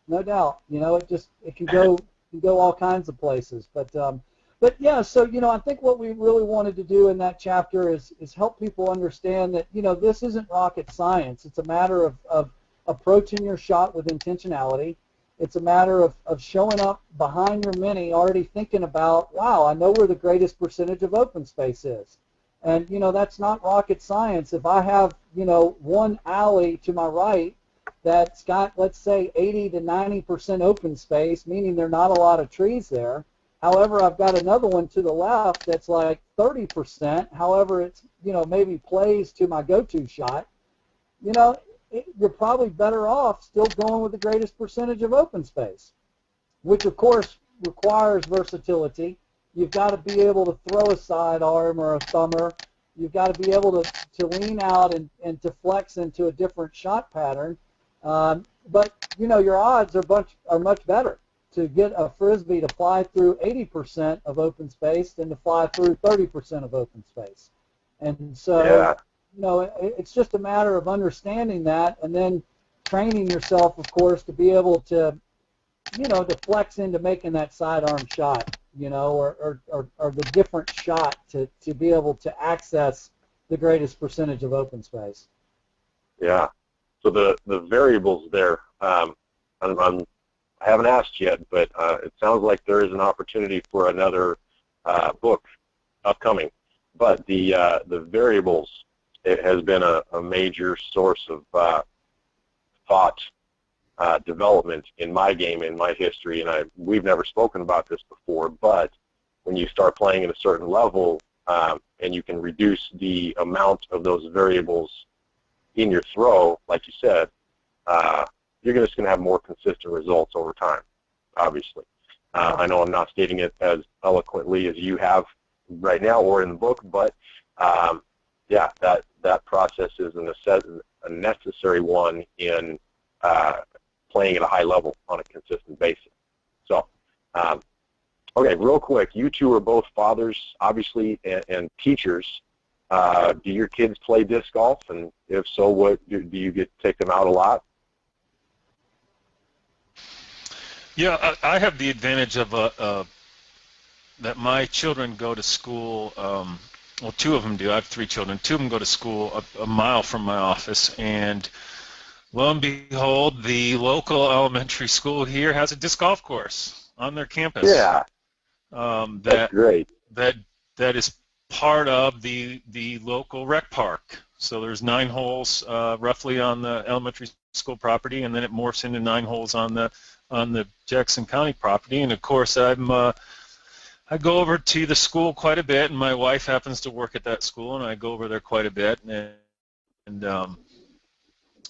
C: no doubt. It can go all kinds of places. But yeah, so I think what we really wanted to do in that chapter is help people understand that this isn't rocket science. It's a matter of approaching your shot with intentionality. It's a matter of showing up behind your mini already thinking about, wow, I know where the greatest percentage of open space is. And, that's not rocket science. If I have, one alley to my right that's got, let's say, 80 to 90% open space, meaning there are not a lot of trees there. However, I've got another one to the left that's like 30%. However, it's, maybe plays to my go-to shot. You're probably better off still going with the greatest percentage of open space, which, of course, requires versatility. You've got to be able to throw a sidearm or a thumber. You've got to be able to lean out and to flex into a different shot pattern. But, your odds are much better to get a Frisbee to fly through 80% of open space than to fly through 30% of open space. And so, it's just a matter of understanding that and then training yourself, of course, to be able to, to flex into making that sidearm shot, or the different shot to be able to access the greatest percentage of open space.
A: Yeah. So the variables there, I haven't asked yet, but it sounds like there is an opportunity for another book upcoming. But the variables, it has been a major source of thought development in my game, in my history, and we've never spoken about this before, but when you start playing at a certain level and you can reduce the amount of those variables in your throw, like you said, you're just going to have more consistent results over time, obviously. I know I'm not stating it as eloquently as you have right now or in the book, but yeah, that process is a necessary one in playing at a high level on a consistent basis. So, okay, real quick, you two are both fathers, obviously, and teachers. Do your kids play disc golf? And if so, what do you get to take them out a lot?
B: Yeah, I have the advantage of that my children go to school. Well, two of them do. I have 3 children. 2 of them go to school a mile from my office, and lo and behold, the local elementary school here has a disc golf course on their campus.
A: Yeah, that's great.
B: That is part of the local rec park. So there's 9 holes roughly on the elementary school property, and then it morphs into 9 holes on the Jackson County property. And of course, I go over to the school quite a bit, and my wife happens to work at that school, and I go over there quite a bit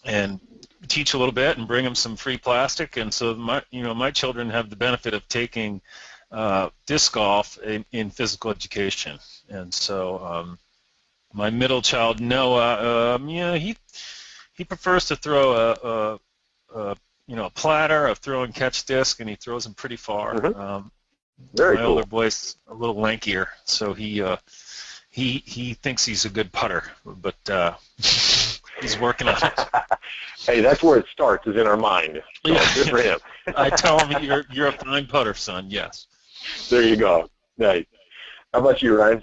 B: and teach a little bit and bring them some free plastic. And so my children have the benefit of taking disc golf in physical education. And so my middle child, Noah, he prefers to throw a platter, a throw and catch disc, and he throws them pretty far.
A: Mm-hmm. Very
B: my
A: cool.
B: older boy's a little lankier, so he thinks he's a good putter, but he's working on it.
A: Hey, that's where it starts, is in our mind. So
B: Yeah.
A: good for him.
B: I tell him, you're a fine putter, son. Yes.
A: There you go. Nice. How about you, Ryan?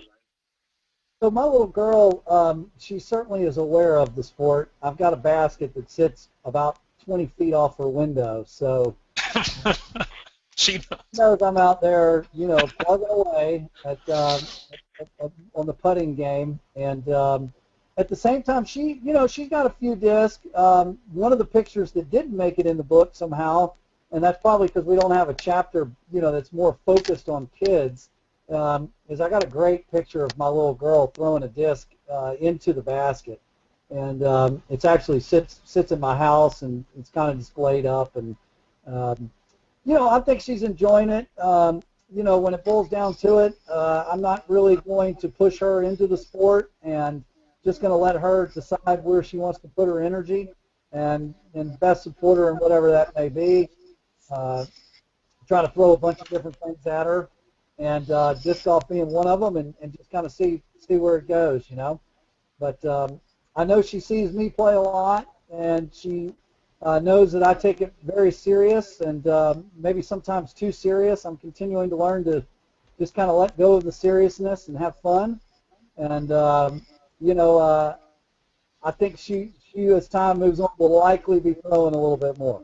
C: So my little girl, she certainly is aware of the sport. I've got a basket that sits about 20 feet off her window, so
B: She
C: knows I'm out there, plugging away on the putting game. And at the same time, she's got a few discs. One of the pictures that didn't make it in the book somehow, and that's probably because we don't have a chapter, that's more focused on kids, is I got a great picture of my little girl throwing a disc into the basket. And it's actually sits in my house, and it's kind of displayed up. And I think she's enjoying it. When it boils down to it, I'm not really going to push her into the sport, and just going to let her decide where she wants to put her energy, and best support her in whatever that may be. Try to throw a bunch of different things at her, and disc golf being one of them, and just kind of see where it goes, But I know she sees me play a lot, and she knows that I take it very serious, and maybe sometimes too serious. I'm continuing to learn to just kind of let go of the seriousness and have fun. And I think she as time moves on will likely be throwing a little bit more.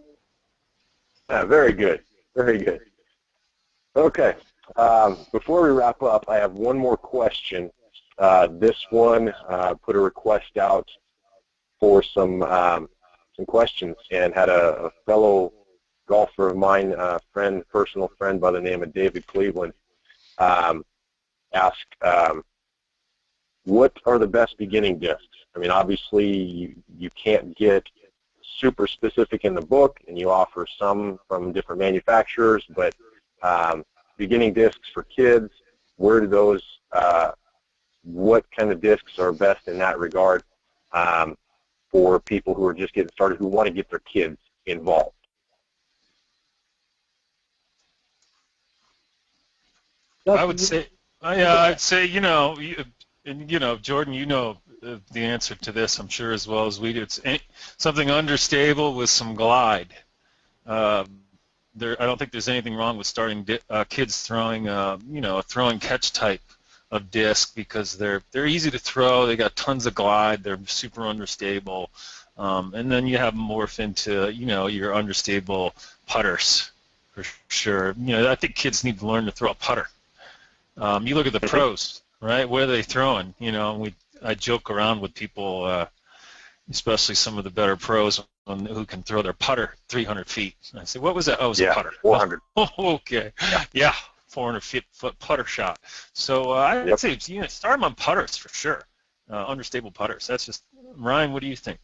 A: Very good. Very good. Okay. Before we wrap up, I have one more question. This one put a request out for some questions, and had a fellow golfer of mine, personal friend by the name of David Cleveland, ask, what are the best beginning discs? I mean, obviously you can't get super specific in the book, and you offer some from different manufacturers, but beginning discs for kids, where do those, what kind of discs are best in that regard for people who are just getting started, who want to get their kids involved?
B: I would say, I'd say, Jordan, the answer to this, I'm sure, as well as we do. It's something understable with some glide. I don't think there's anything wrong with starting kids throwing, a throwing catch type of disc, because they're easy to throw. They got tons of glide. They're super understable, and then you have them morph into, your understable putters for sure. I think kids need to learn to throw a putter. You look at the pros, right? Where are they throwing? I joke around with people, especially some of the better pros who can throw their putter 300 feet. I say, what was that? Oh, it was a putter.
A: 400.
B: Oh, okay. Yeah, 400 foot putter shot. So I'd say, start them on putters for sure. Understable putters. That's just, Ryan, what do you think?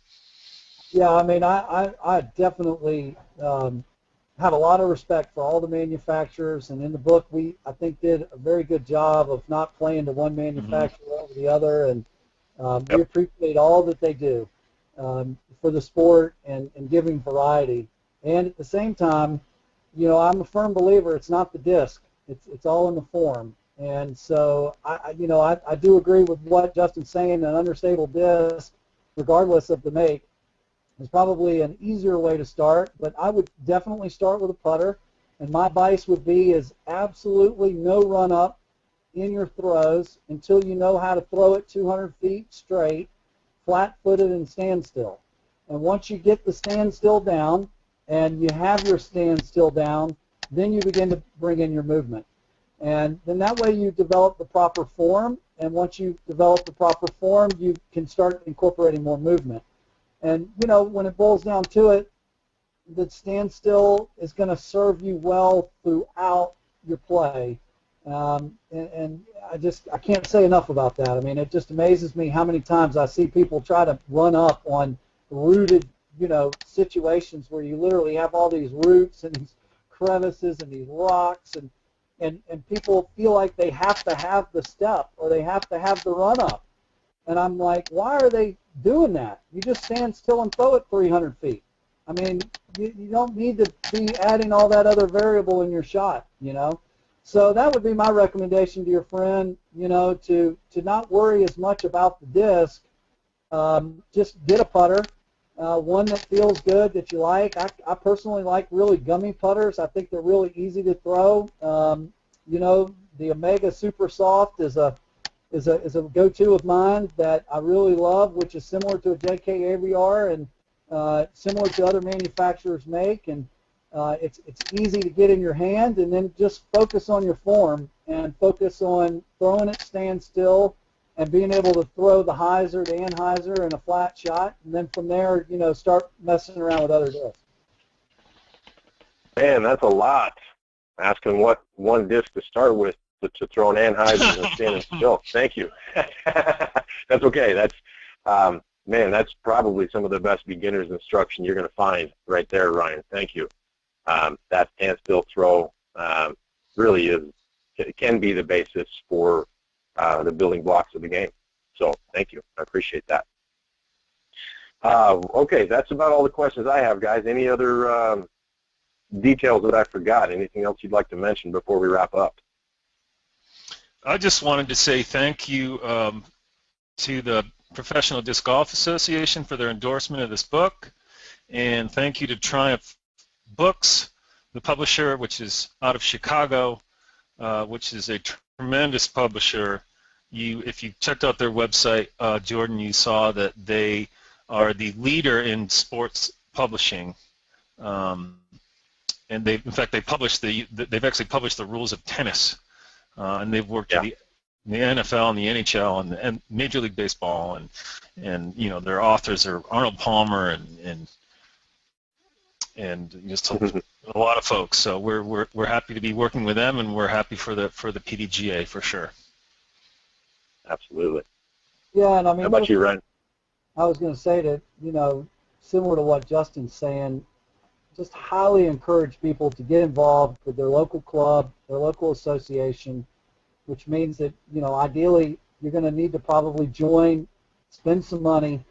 C: Yeah, I mean, I definitely have a lot of respect for all the manufacturers, and in the book I think did a very good job of not playing to one manufacturer over the other, and we appreciate all that they do for the sport and giving variety. And at the same time, I'm a firm believer it's not the disc, it's all in the form. And so I do agree with what Justin's saying. An understable disc, regardless of the make, is probably an easier way to start, but I would definitely start with a putter, and my advice would be is absolutely no run-up in your throws until you know how to throw it 200 feet straight, flat-footed and standstill. And once you get the standstill down, and you have your standstill down, then you begin to bring in your movement. And then that way you develop the proper form, and once you develop the proper form, you can start incorporating more movement. And, when it boils down to it, the standstill is going to serve you well throughout your play. And I can't say enough about that. I mean, it just amazes me how many times I see people try to run up on rooted, situations where you literally have all these roots and these crevices and these rocks, and and people feel like they have to have the step or they have to have the run-up. And I'm like, why are they doing that? You just stand still and throw it 300 feet. I mean, you don't need to be adding all that other variable in your shot, you know. So that would be my recommendation to your friend, you know, to not worry as much about the disc. Just get a putter, one that feels good, that you like. I personally like really gummy putters. I think they're really easy to throw. You know, the Omega Super Soft is a go-to of mine that I really love, which is similar to a JK AVR and similar to other manufacturers make, and it's easy to get in your hand, and then just focus on your form and focus on throwing it stand still and being able to throw the hyzer, the anhyzer, and a flat shot, and then from there, you know, start messing around with other discs.
A: Man, that's a lot. Asking what one disc to start with to throw an anhyzer and standing still. Thank you. That's okay. That's man, that's probably some of the best beginner's instruction you're going to find right there, Ryan. Thank you. That standstill throw really can be the basis for the building blocks of the game. So thank you. I appreciate that. Okay, that's about all the questions I have, guys. Any other details that I forgot? Anything else you'd like to mention before we wrap up?
B: I just wanted to say thank you to the Professional Disc Golf Association for their endorsement of this book, and thank you to Triumph Books, the publisher, which is out of Chicago, which is a tremendous publisher. If you checked out their website, Jordan, you saw that they are the leader in sports publishing, and in fact, they've actually published the rules of tennis, and they've worked in the NFL and the NHL and Major League Baseball, and you know, their authors are Arnold Palmer and just a lot of folks. So we're happy to be working with them, and we're happy for the PDGA for sure.
A: Absolutely.
C: Yeah, and I mean,
A: how about you, Ryan?
C: I was going to say that, you know, similar to what Justin's saying, just highly encourage people to get involved with their local club, their local association, which means that, you know, ideally you're going to need to probably join, spend some money,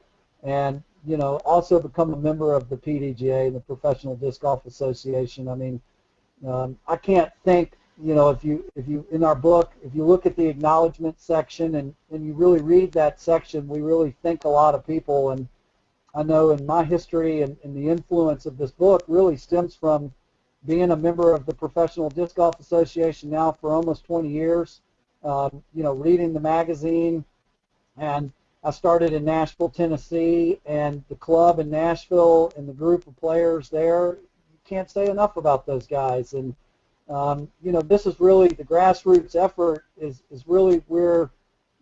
C: and, you know, also become a member of the PDGA, the Professional Disc Golf Association. I mean, I can't think, you know, if you in our book, if you look at the acknowledgement section and you really read that section, we really thank a lot of people. And I know in my history and the influence of this book really stems from being a member of the Professional Disc Golf Association now for almost 20 years, you know, reading the magazine. And I started in Nashville, Tennessee, and the club in Nashville and the group of players there, you can't say enough about those guys. And you know, this is really the grassroots effort is really where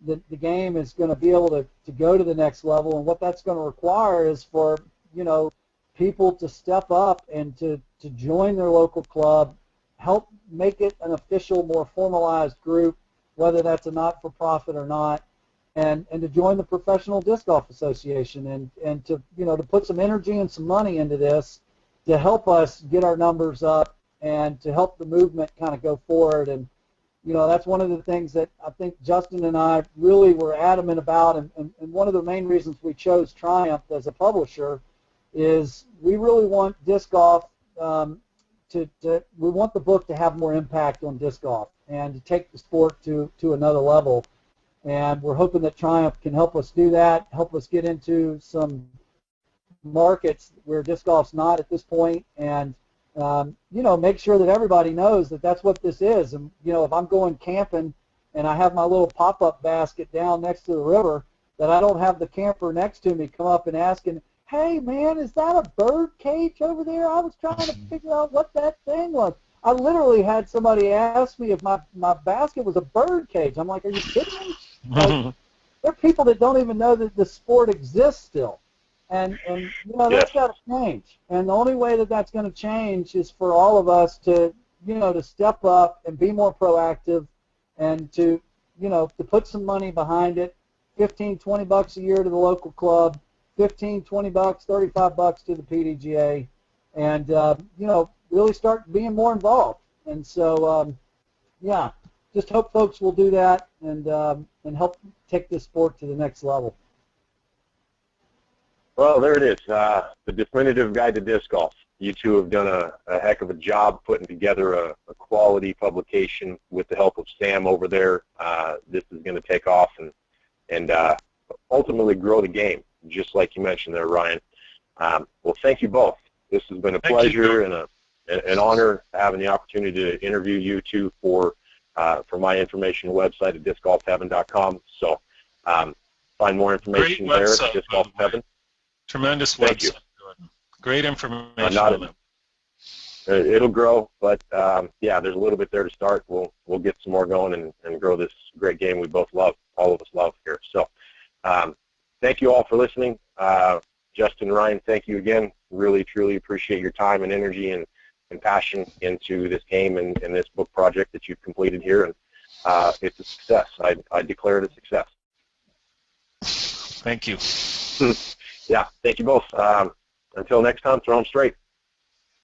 C: the game is going to be able to go to the next level, and what that's going to require is for, you know, people to step up and to join their local club, help make it an official, more formalized group, whether that's a not-for-profit or not, and to join the Professional Disc Golf Association and to, you know, to put some energy and some money into this to help us get our numbers up and to help the movement kind of go forward. And, you know, that's one of the things that I think Justin and I really were adamant about, and one of the main reasons we chose Triumph as a publisher is we really want disc golf we want the book to have more impact on disc golf and to take the sport to another level. And we're hoping that Triumph can help us do that, help us get into some markets where disc golf's not at this point, and you know, make sure that everybody knows that that's what this is. And, you know, if I'm going camping and I have my little pop-up basket down next to the river, that I don't have the camper next to me come up and asking, hey, man, is that a bird cage over there? I was trying to figure out what that thing was. I literally had somebody ask me if my basket was a bird cage. I'm like, are you kidding me? Like, there are people that don't even know that the sport exists still. And you know, that's got to change. And the only way that that's going to change is for all of us to, you know, to step up and be more proactive and to, you know, to put some money behind it, $15, $20 a year to the local club, $15, $20, $35 to the PDGA, and, you know, really start being more involved. And so yeah, just hope folks will do that and help take this sport to the next level.
A: Well, there it is, the definitive guide to disc golf. You two have done a heck of a job putting together a quality publication with the help of Sam over there. This is going to take off and ultimately grow the game, just like you mentioned there, Ryan. Well, thank you both. This has been a pleasure and an honor having the opportunity to interview you two for my information website at discgolfheaven.com. So find more information there at Disc Golf Heaven.
B: Tremendous
A: Thank
B: website.
A: You.
B: Great information on it.
A: It'll grow, but yeah, there's a little bit there to start. We'll get some more going and grow this great game we both love, all of us love here. So thank you all for listening. Justin, Ryan, thank you again. Really, truly appreciate your time and energy and passion into this game and this book project that you've completed here. And it's a success. I declare it a success.
B: Thank you.
A: Yeah, thank you both. Until next time, throw them straight.